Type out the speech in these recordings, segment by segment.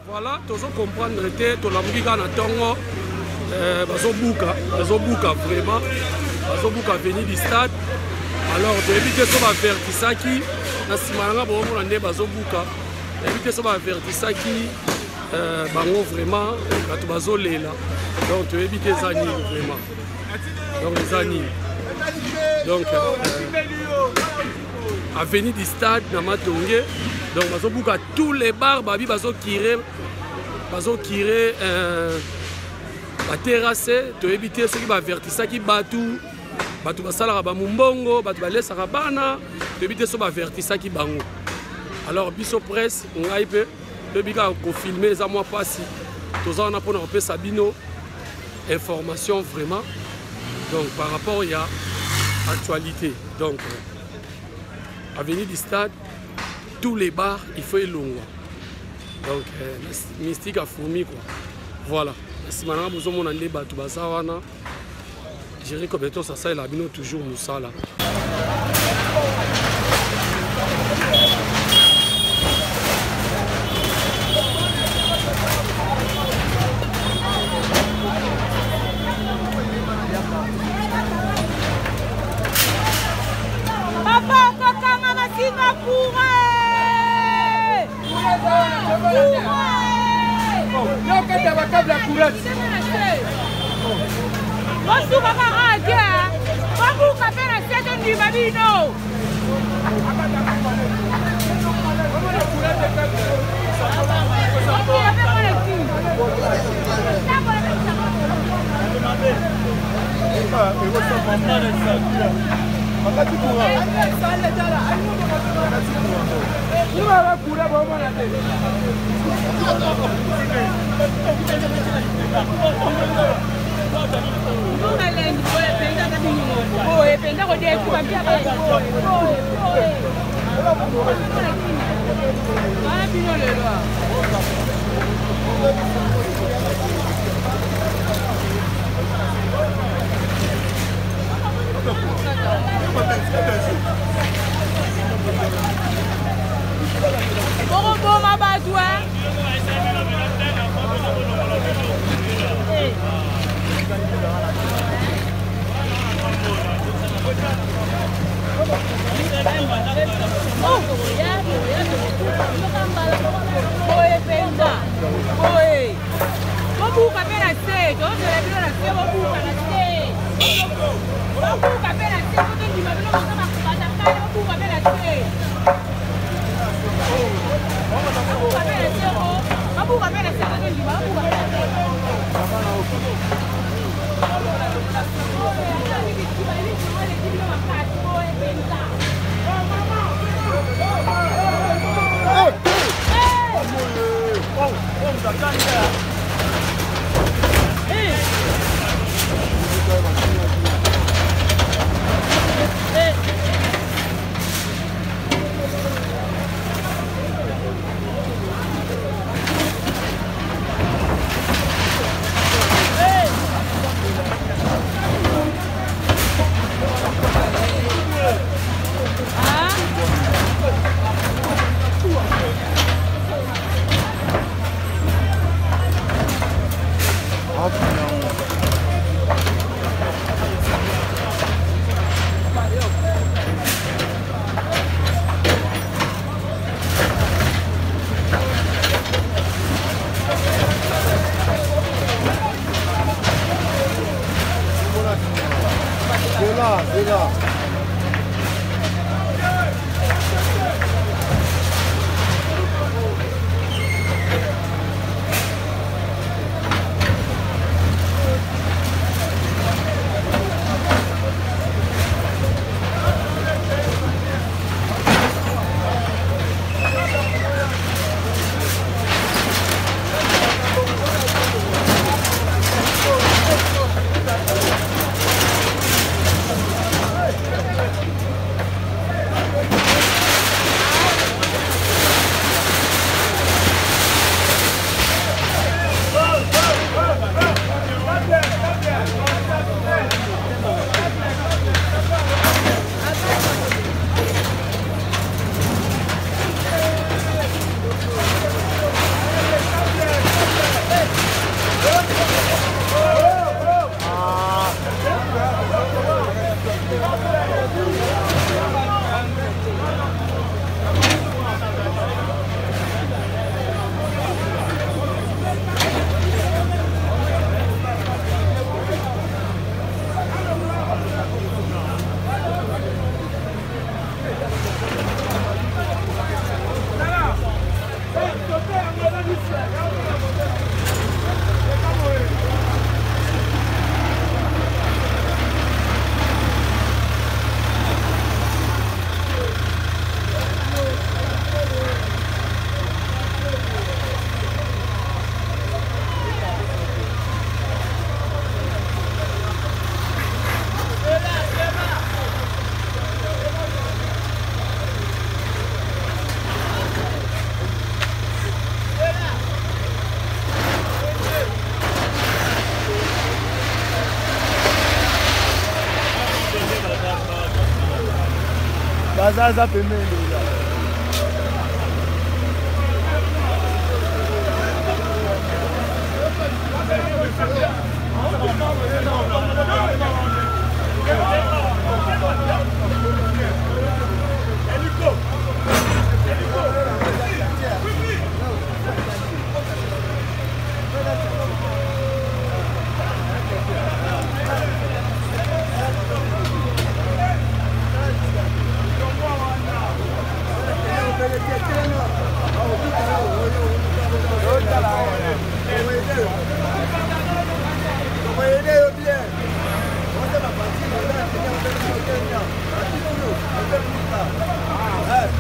Voilà, tu as comprendre que tu as vu que bazobuka vraiment, bazobuka venir du stade. Alors, tu as vu que ça va avertir qui, na simalanga bon on ande bazobuka, tu as vu que ça va avertir qui, bango vraiment, tu bazolela. Donc, tu as vu que ça ni vraiment. Donc, les années. Donc, à venir du stade, na Matongé. Donc, bazobuka tous les bars, babi bazokire la terrasse, tu éviter ceux qui avertissent qui batu, batu basala ba mumbongo, batu balesa bana, tu éviter ceux qui avertissent qui bango. Alors biso presse, ngai pe, tu bika ko filmer za moi passi. Tous on a pour on peut sabino information vraiment. Donc par rapport il y a actualité. Donc avenue du stade, tous les bars, il faut y long. Donc, mystique a fourmi quoi. Voilà. Si maintenant vous avez un débat, tout ça, je dirais que ça il a bien toujours Moussa là. Papa, kaka, maman, Singapour. Bonjour, papa, bonjour, papa, c'est un babino. bazaza pembeni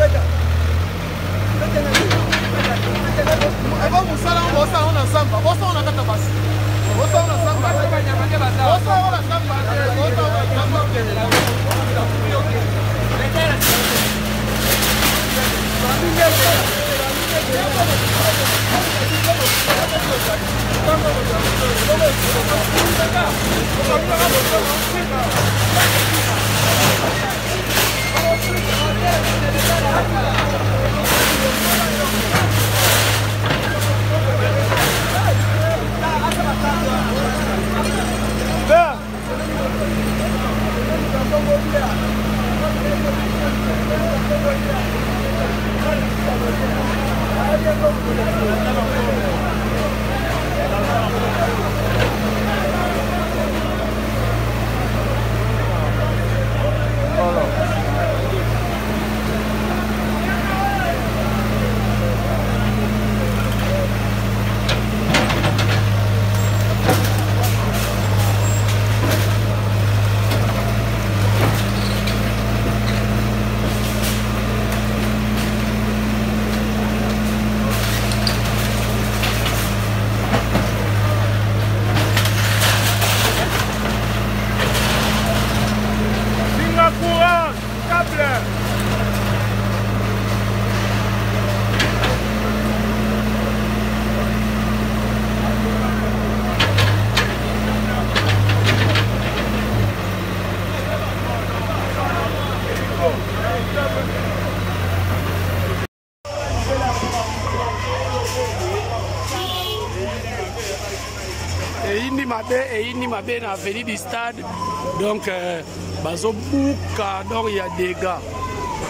deja. eyini mabe na avenue du stade donc bazobuka donc il y a dégâts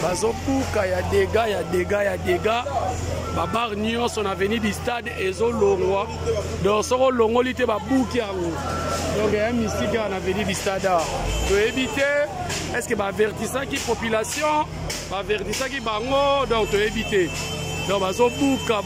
bazobuka ya dégâts babar nyonso na avenue du stade ezolongwa donc soko olongoli te babuki yango donc ya misika na avenue du stade toyebi te est ce que baavertisaki population baavertisaki bango donc toyebi te donc bazobuka.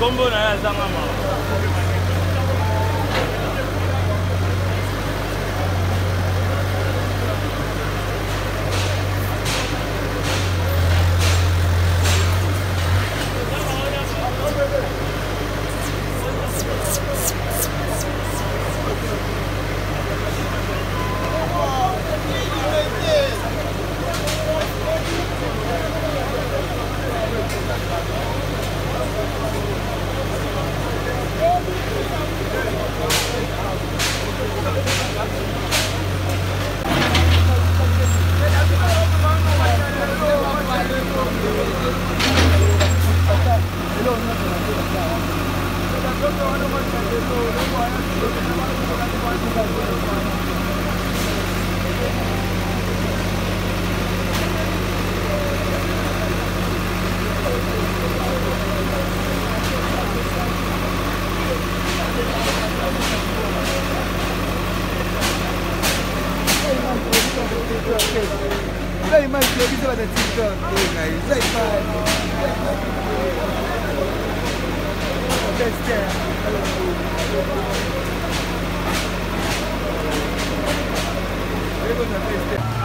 Combo na ya zangama. Very much, this is what the TikTok is, guys. Very fun. Best there. Very good, best there.